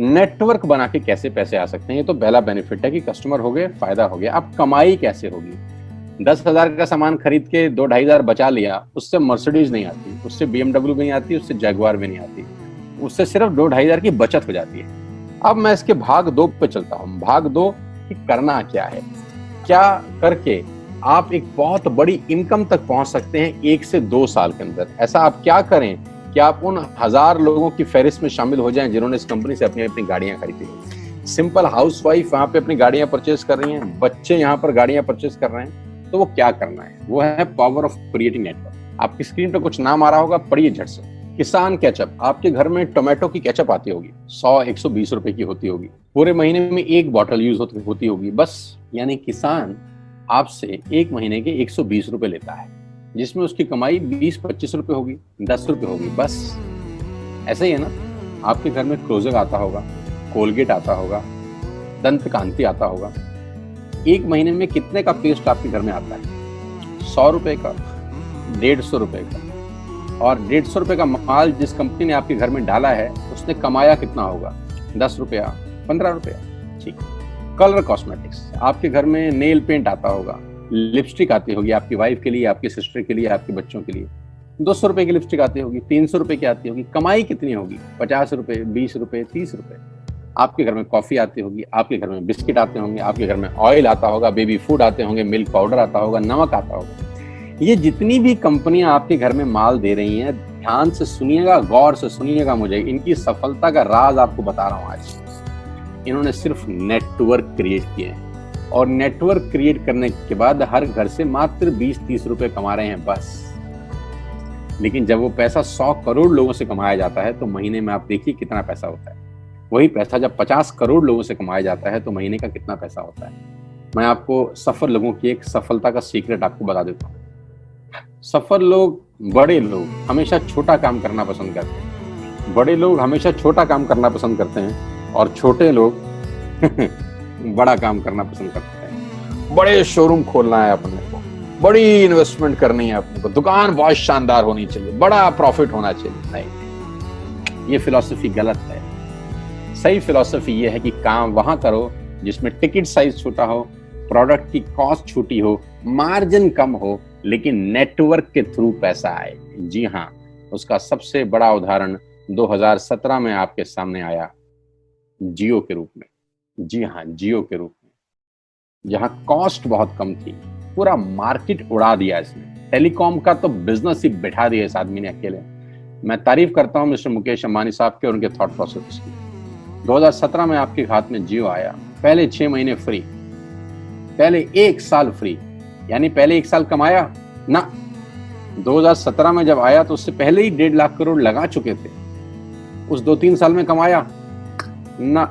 Network बना के कैसे पैसे आ सकते हैं, ये तो पहला बेनिफिट है कि कस्टमर हो गए, फायदा हो गया। अब कमाई कैसे होगी? 10,000 का सामान खरीद के 2-2,500 बचा लिया, उससे मर्सिडीज नहीं आती, उससे BMW भी नहीं आती, उससे जैगवार भी नहीं आती, उससे सिर्फ 2-2,500 की बचत हो जाती है। अब मैं इसके भाग 2 पे चलता हूँ। भाग 2 कि करना क्या है, क्या करके आप एक बहुत बड़ी इनकम तक पहुंच सकते हैं 1 से 2 साल के अंदर। ऐसा आप क्या करें कि आप उन 1000 लोगों की फहरिस्त में शामिल हो जाएं जिन्होंने इस कंपनी से अपनी अपनी गाड़ियां खरीदी। सिंपल हाउसवाइफ वहां पे अपनी गाड़ियां परचेज कर रही हैं, बच्चे यहाँ पर गाड़ियां परचेज कर रहे हैं। तो वो क्या करना है, वो है पावर ऑफ क्रिएटिंग नेटवर्क। आपकी स्क्रीन पर कुछ नाम आ रहा होगा, पढ़िए झट से। किसान केचप, आपके घर में टोमेटो की केचप आती होगी, 100-120 रुपए की होती होगी, पूरे महीने में 1 बॉटल यूज होती होगी बस। यानी किसान आपसे 1 महीने के 120 रुपए लेता है, जिसमें उसकी कमाई 20-25 रुपए होगी, 10 रुपए होगी बस। ऐसा ही है ना, आपके घर में क्लोजर आता होगा, कोलगेट आता होगा, दंत कांति आता होगा। 1 महीने में कितने का पेस्ट आपके घर में आता है? 100 रुपए का, 150 रुपए का। और 150 रुपए का माल जिस कंपनी ने आपके घर में डाला है, उसने कमाया कितना होगा? 10 रुपया, 15 रुपया। ठीक। कलर कॉस्मेटिक्स, आपके घर में नेल पेंट आता होगा, लिपस्टिक आती होगी आपकी वाइफ के लिए, आपकी सिस्टर के लिए, आपके बच्चों के लिए। 200 रुपए की लिपस्टिक आती होगी, 300 रुपए की आती होगी। कमाई कितनी होगी? 50 रुपए, 20 रुपए, 30 रुपए। आपके घर में कॉफी आती होगी, आपके घर में बिस्किट आते होंगे, आपके घर में ऑयल आता होगा, बेबी फूड आते होंगे, मिल्क पाउडर आता होगा, नमक आता होगा। ये जितनी भी कंपनियां आपके घर में माल दे रही हैं, ध्यान से सुनिएगा, गौर से सुनिएगा, मुझे इनकी सफलता का राज आपको बता रहा हूं आज। इन्होंने सिर्फ नेटवर्क क्रिएट किए हैं, और नेटवर्क क्रिएट करने के बाद हर घर से मात्र 20-30 रुपए कमा रहे हैं बस। लेकिन जब वो पैसा 100 करोड़ लोगों से कमाया जाता है, तो महीने में आप देखिए कितना पैसा होता है। वही पैसा जब 50 करोड़ लोगों से कमाया जाता है, तो महीने का कितना पैसा होता है। मैं आपको सफल लोगों की एक सफलता का सीक्रेट आपको बता देता हूँ। सफल लोग, बड़े लोग हमेशा छोटा काम करना पसंद करते हैं। बड़े लोग हमेशा छोटा काम करना पसंद करते हैं, और छोटे लोग बड़ा काम करना पसंद करते हैं। बड़े शोरूम खोलना है अपने को, बड़ी इन्वेस्टमेंट करनी है अपने को, दुकान बहुत शानदार होनी चाहिए, बड़ा प्रॉफिट होना चाहिए। नहीं, ये फिलॉसफी गलत है। सही फिलॉसफी ये है कि काम वहां करो जिसमें टिकट साइज छोटा हो, प्रोडक्ट की कॉस्ट छोटी हो, मार्जिन कम हो, लेकिन नेटवर्क के थ्रू पैसा आए। जी हाँ, उसका सबसे बड़ा उदाहरण 2017 में आपके सामने आया, जियो के रूप में। जी हाँ, जियो के रूप में, जहां कॉस्ट बहुत कम थी, पूरा मार्केट उड़ा दिया इसने। टेलीकॉम का तो बिजनेस ही बैठा दिया इस आदमी ने अकेले। मैं तारीफ करता हूं मिस्टर मुकेश अंबानी साहब के और उनके थॉट प्रोसेस की। 2017 में आपके हाथ में जियो आया, पहले 6 महीने फ्री, पहले 1 साल फ्री। यानी पहले 1 साल कमाया ना। 2017 में जब आया तो उससे पहले ही 1.5 लाख करोड़ लगा चुके थे। उस 2-3 साल में कमाया ना।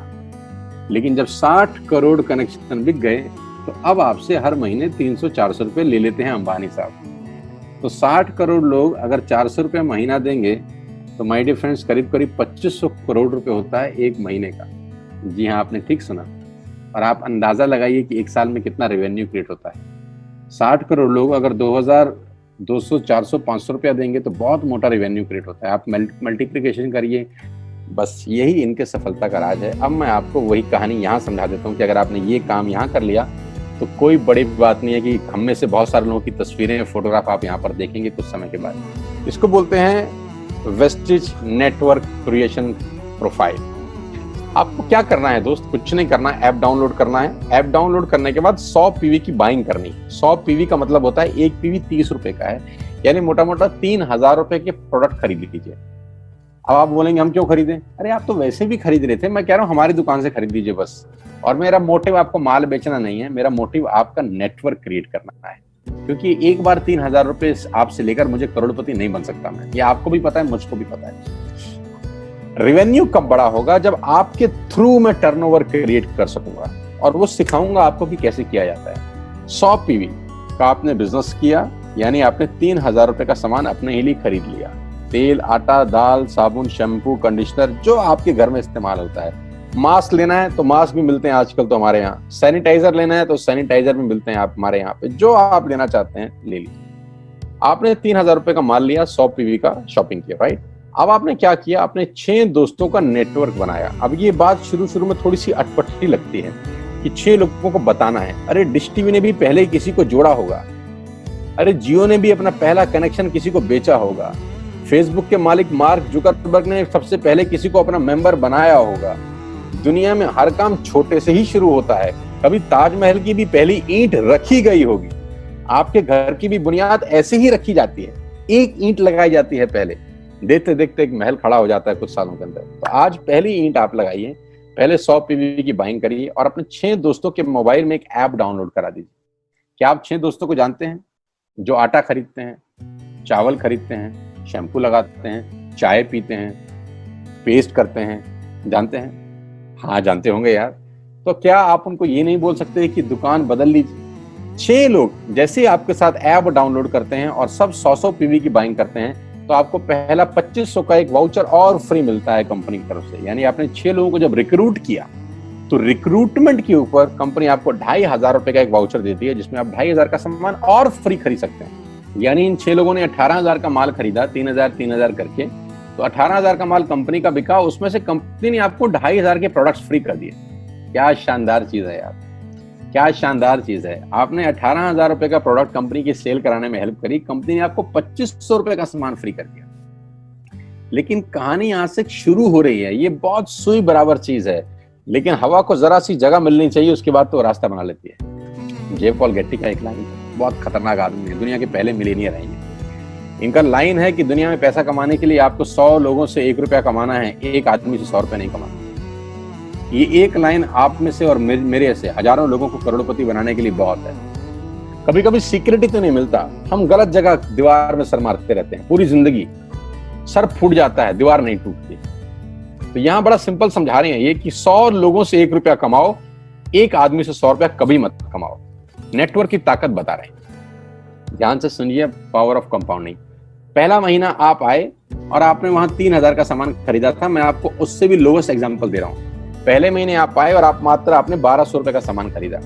लेकिन जब 60 करोड़ कनेक्शन बिक गए, तो अब आपसे हर महीने 300-400 रुपए ले लेते हैं अंबानी साहब। तो 60 करोड़ लोग अगर 400 रुपए महीना देंगे, तो माय डियर फ्रेंड्स, करीब करीब 2500 करोड़ रुपए होता है 1 महीने का। जी हाँ, आपने ठीक सुना। और आप अंदाजा लगाइए कि 1 साल में कितना रेवेन्यू क्रिएट होता है। 60 करोड़ लोग अगर 2200, 400, 500 रुपया देंगे, तो बहुत मोटा रेवेन्यू क्रिएट होता है। आप मल्टीप्लिकेशन करिए, बस यही इनके सफलता का राज है। अब मैं आपको वही कहानी यहाँ समझा देता हूँ कि अगर आपने ये काम यहाँ कर लिया, तो कोई बड़ी बात नहीं है कि हम में से बहुत सारे लोगों की तस्वीरें, फोटोग्राफ आप यहाँ पर देखेंगे कुछ समय के बाद। इसको बोलते हैं वेस्टिज नेटवर्क क्रिएशन प्रोफाइल। आपको क्या करना है दोस्त? कुछ नहीं करना है, ऐप डाउनलोड करना है। ऐप डाउनलोड करने के बाद 100 पीवी की बाइंग करनी है। 100 पीवी का मतलब होता है 1 पीवी 30 रुपए का है, यानी मोटा मोटा 3000 रुपए के प्रोडक्ट खरीद लीजिए। अब आप बोलेंगे हम क्यों खरीदें? अरे आप तो वैसे भी खरीद रहे थे, मैं कह रहा हूँ हमारी दुकान से खरीद लीजिए बस। और मेरा मोटिव आपको माल बेचना नहीं है, मेरा मोटिव आपका नेटवर्क क्रिएट करना है। क्योंकि एक बार 3000 रुपए आपसे लेकर मुझे करोड़पति नहीं बन सकता मैं, ये आपको भी पता है, मुझको भी पता है। रेवेन्यू कब बड़ा होगा? जब आपके थ्रू मैं टर्नओवर क्रिएट कर सकूंगा, और वो सिखाऊंगा आपको कि कैसे किया जाता है। 100 पीवी का आपने बिजनेस किया, यानी आपने 3000 रुपए का सामान अपने ही लिए खरीद लिया। तेल, आटा, दाल, साबुन, शैम्पू, कंडीशनर, जो आपके घर में इस्तेमाल होता है। मास्क लेना है तो मास्क भी मिलते हैं आजकल तो हमारे यहाँ। सैनिटाइजर लेना है तो सैनिटाइजर भी मिलते हैं आप हमारे यहाँ पे। जो आप लेना चाहते हैं ले लीजिए। आपने 3000 रुपए का माल लिया, 100 पीवी का शॉपिंग किया, राइट? अब आपने क्या किया, आपने 6 दोस्तों का नेटवर्क बनाया। अब ये बात शुरू में थोड़ी सी अटपटी लगती है कि 6 लोगों को बताना है। अरे डिश टीवी ने भी पहले किसी को जोड़ा होगा, अरे जियो ने भी अपना पहला कनेक्शन किसी को बेचा होगा, फेसबुक के मालिक मार्क जुकरबर्ग ने सबसे पहले किसी को अपना मेंबर बनाया होगा। दुनिया में हर काम छोटे से ही शुरू होता है। कभी ताजमहल की भी पहली ईंट रखी गई होगी, आपके घर की भी बुनियाद ऐसे ही रखी जाती है, एक ईंट लगाई जाती है पहले, देखते देखते एक महल खड़ा हो जाता है कुछ सालों के अंदर। तो आज पहली ईंट आप लगाइए, पहले 100 पीवी की बाइंग करिए और अपने 6 दोस्तों के मोबाइल में एक ऐप डाउनलोड करा दीजिए। क्या आप 6 दोस्तों को जानते हैं जो आटा खरीदते हैं, चावल खरीदते हैं, शैम्पू लगाते हैं, चाय पीते हैं, पेस्ट करते हैं? जानते हैं? हाँ जानते होंगे यार। तो क्या आप उनको ये नहीं बोल सकते कि दुकान बदल लीजिए? 6 लोग जैसे आपके साथ ऐप डाउनलोड करते हैं और सब 100 पीवी की बाइंग करते हैं तो आपको पहला 2500 का एक वाउचर और फ्री मिलता है कंपनी की तरफ से। यानी आपने 6 लोगों को जब रिक्रूट किया तो रिक्रूटमेंट के ऊपर कंपनी आपको 2500 रुपए का एक वाउचर देती है जिसमें आप 2500 का सामान और फ्री खरीद सकते हैं। यानी इन 6 लोगों ने 18,000 का माल खरीदा, 3,000 करके, तो 18,000 का माल कंपनी का बिका, उसमें से कंपनी ने आपको 2500 के प्रोडक्ट्स फ्री कर दिए। क्या शानदार चीज है यार, क्या शानदार चीज है। आपने 18,000 रुपए का प्रोडक्ट कंपनी की सेल कराने में हेल्प करी, कंपनी ने आपको 2500 रुपए का सामान फ्री कर दिया। लेकिन कहानी यहां से शुरू हो रही है। ये बहुत सुई बराबर चीज है, लेकिन हवा को जरा सी जगह मिलनी चाहिए, उसके बाद तो रास्ता बना लेती है। जे पॉल गेट्टी का एक लाइन, बहुत खतरनाक आदमी है, दुनिया के पहले मिलियनियर हैं ये। इनका लाइन है कि दुनिया में पैसा कमाने के लिए आपको 100 लोगों से 1 रुपया कमाना है, एक आदमी से 100 रुपया नहीं कमाना। ये एक लाइन आप में से और मेरे से हजारों लोगों को करोड़पति बनाने के लिए बहुत है। कभी कभी सिक्योरिटी तो नहीं मिलता, हम गलत जगह दीवार में सर मारते रहते हैं, पूरी जिंदगी सर फूट जाता है, दीवार नहीं टूटती। तो यहां बड़ा सिंपल समझा रहे हैं ये कि 100 लोगों से 1 रुपया कमाओ, एक आदमी से 100 रुपया कभी मत कमाओ। नेटवर्क की ताकत बता रहे हैं, ध्यान से सुनिए, पावर ऑफ कंपाउंडिंग। पहला महीना आप आए और आपने वहां 3,000 का सामान खरीदा था, मैं आपको उससे भी लोएस्ट एग्जांपल दे रहा हूं। पहले महीने आप आए और आप मात्र आपने 1200 रुपए का सामान खरीदा,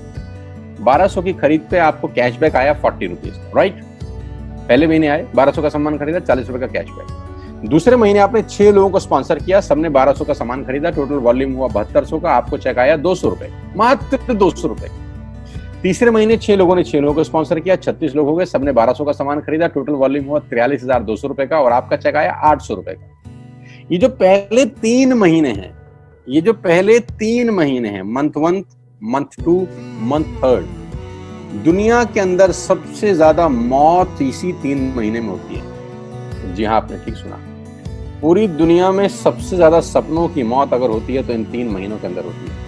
1200 की खरीद पे आपको कैशबैक आया 40 रुपीज, राइट? पहले महीने आए, 1200 का सामान खरीदा, 40 रुपए का कैशबैक। दूसरे महीने आपने 6 लोगों को स्पॉन्सर किया, सबने 1200 का सामान खरीदा, टोटल वॉल्यूम हुआ 7200 का, आपको चेक आया 200 रुपए, मात्र 200 रुपए। तीसरे महीने 6 लोगों ने 6 लोगों को स्पॉन्सर किया, 36 लोग हो गए, सबने 1200 का सामान खरीदा, टोटल वॉल्यूम हुआ 43,200 रुपए का और आपका चेक आया 800 रुपए का। ये जो पहले 3 महीने हैं, ये जो पहले 3 महीने हैं, मंथ 1, मंथ 2, मंथ 3, दुनिया के अंदर सबसे ज्यादा मौत इसी 3 महीने में होती है। जी हाँ, आपने ठीक सुना, पूरी दुनिया में सबसे ज्यादा सपनों की मौत अगर होती है तो इन 3 महीनों के अंदर होती है।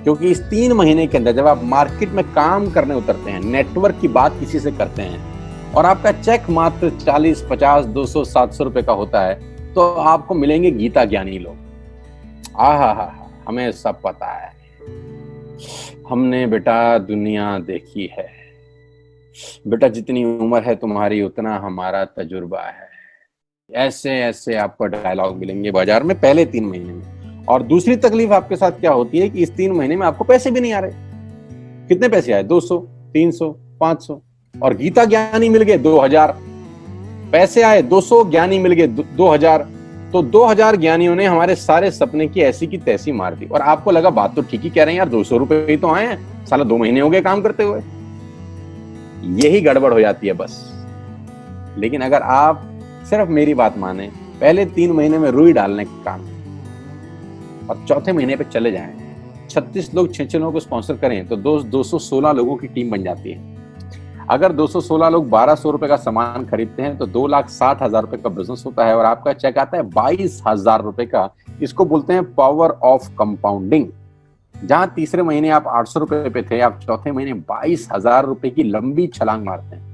क्योंकि इस 3 महीने के अंदर जब आप मार्केट में काम करने उतरते हैं, नेटवर्क की बात किसी से करते हैं और आपका चेक मात्र 40, 50, 200, 700 रुपए का होता है, तो आपको मिलेंगे गीता ज्ञानी लोग। आहा, हमें सब पता है, हमने बेटा दुनिया देखी है, बेटा जितनी उम्र है तुम्हारी उतना हमारा तजुर्बा है। ऐसे ऐसे आपको डायलॉग मिलेंगे बाजार में पहले 3 महीने में। और दूसरी तकलीफ आपके साथ क्या होती है कि इस 3 महीने में आपको पैसे भी नहीं आ रहे। कितने पैसे आए? 200, 300, 500, और गीता ज्ञानी मिल गए 2000। पैसे आए 200, ज्ञानी मिल गए 2000, तो 2000 ज्ञानियों ने हमारे सारे सपने की ऐसी की तैसी मार दी। और आपको लगा बात तो ठीक ही कह रहे हैं यार, 200 रुपए ही तो आए हैं, साला 2 महीने हो गए काम करते हुए। यही गड़बड़ हो जाती है बस। लेकिन अगर आप सिर्फ मेरी बात माने, पहले 3 महीने में रुई डालने का काम और चौथे महीने पे चले जाएं, 36 लोग 6 लोगों को स्पॉन्सर करें तो 216 लोगों की टीम बन जाती है। अगर 216 लोग 1200 रुपए का सामान खरीदते हैं तो 2,60,000 रुपए का बिजनेस होता है और आपका चेक आता है 22,000 रुपए का। इसको बोलते हैं पावर ऑफ कंपाउंडिंग। जहां तीसरे महीने आप 800 रुपए पे थे, आप चौथे महीने 22,000 रुपए की लंबी छलांग मारते हैं।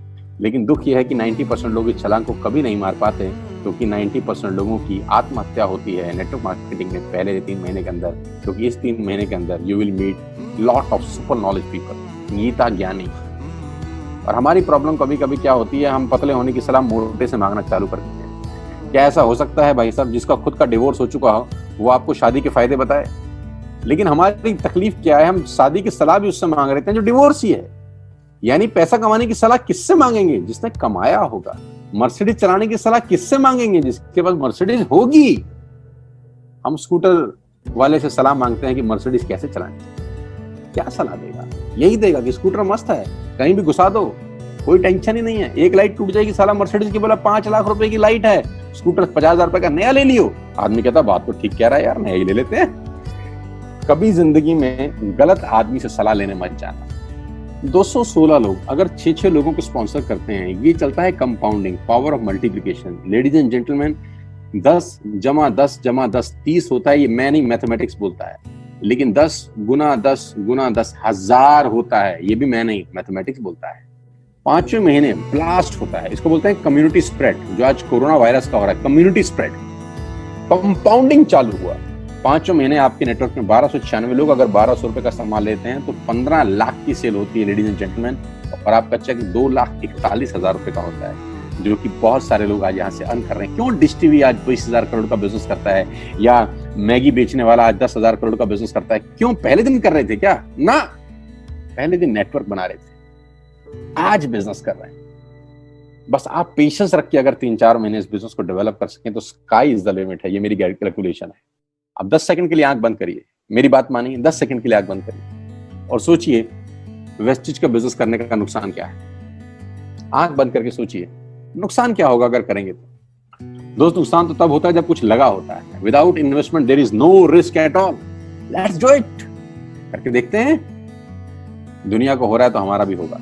लेकिन दुख यह है कि 90% लोग इस छलांग को कभी नहीं मार पाते, क्योंकि 90% लोगों की आत्महत्या होती है नेटवर्क मार्केटिंग में पहले 3 महीने के अंदर। क्योंकि इस 3 महीने के अंदर you will meet lot of super knowledge people, Gita ज्ञानी। और हमारी प्रॉब्लम कभी कभी क्या होती है, हम पतले होने की सलाह मोटे से मांगना चालू कर देते हैं। क्या ऐसा हो सकता है भाई साहब, जिसका खुद का डिवोर्स हो चुका हो वो आपको शादी के फायदे बताए? लेकिन हमारी तकलीफ क्या है, हम शादी की सलाह भी उससे मांग रहे थे जो डिवोर्स ही है। यानी पैसा कमाने की सलाह किससे मांगेंगे? जिसने कमाया होगा। मर्सिडीज चलाने की सलाह किससे मांगेंगे? जिसके पास मर्सिडीज होगी। हम स्कूटर वाले से सलाह मांगते हैं कि मर्सिडीज कैसे चलाएं। क्या सलाह देगा? यही देगा कि स्कूटर मस्त है, कहीं भी घुसा दो, कोई टेंशन ही नहीं है। एक लाइट टूट जाएगी, साला मर्सिडीज की बोला 5 लाख रुपए की लाइट है, स्कूटर 50,000 रुपए का नया ले लियो। आदमी कहता बात तो ठीक कह रहा है यार, नया ही ले लेते हैं। कभी जिंदगी में गलत आदमी से सलाह लेने मत जाना। 216 लोग अगर 6-6 लोगों को स्पॉन्सर करते हैं, ये चलता है compounding, power of multiplication. Ladies and gentleman, 10 × 10 × 10 30 होता है। ये मैं नहीं, मैथमेटिक्स बोलता है। लेकिन 10 × 10 × 10 1000 होता है। ये भी मैं नहीं, मैथमेटिक्स बोलता है। 5वें महीने ब्लास्ट होता है, इसको बोलते हैं कम्युनिटी स्प्रेड, जो आज कोरोना वायरस का हो रहा है। कम्युनिटी स्प्रेड, कंपाउंडिंग चालू हुआ। 5वें महीने आपके नेटवर्क में 1296 लोग अगर 1200 रुपए का सामान लेते हैं तो 15 लाख की सेल होती है लेडीज एंड जेंटलमैन। और आपका चेक 2,41,000 रुपए का होता है, जो कि बहुत सारे लोग आज यहाँ से अर्न कर रहे हैं। क्यों डिश टीवी आज 20,000 करोड़ का बिजनेस करता है, या मैगी बेचने वाला आज 10,000 करोड़ का बिजनेस करता है? क्यों? पहले दिन कर रहे थे क्या? ना, पहले दिन नेटवर्क बना रहे थे, आज बिजनेस कर रहे हैं। बस आप पेशेंस रख के अगर 3-4 महीने इस बिजनेस को डेवलप कर सकें तो स्काई इज द लिमिट है। ये मेरी कैलकुलेशन है। अब 10 सेकंड के लिए आंख बंद करिए, मेरी बात मानिए, 10 सेकंड के लिए आंख बंद करिए और सोचिए वेस्टेज का बिजनेस करने का नुकसान क्या है। आंख बंद करके सोचिए नुकसान क्या होगा अगर करेंगे तो। दोस्त, नुकसान तो तब होता है जब कुछ लगा होता है। Without investment there is no risk at all. Let's do it. करके देखते हैं, दुनिया को हो रहा है तो हमारा भी होगा।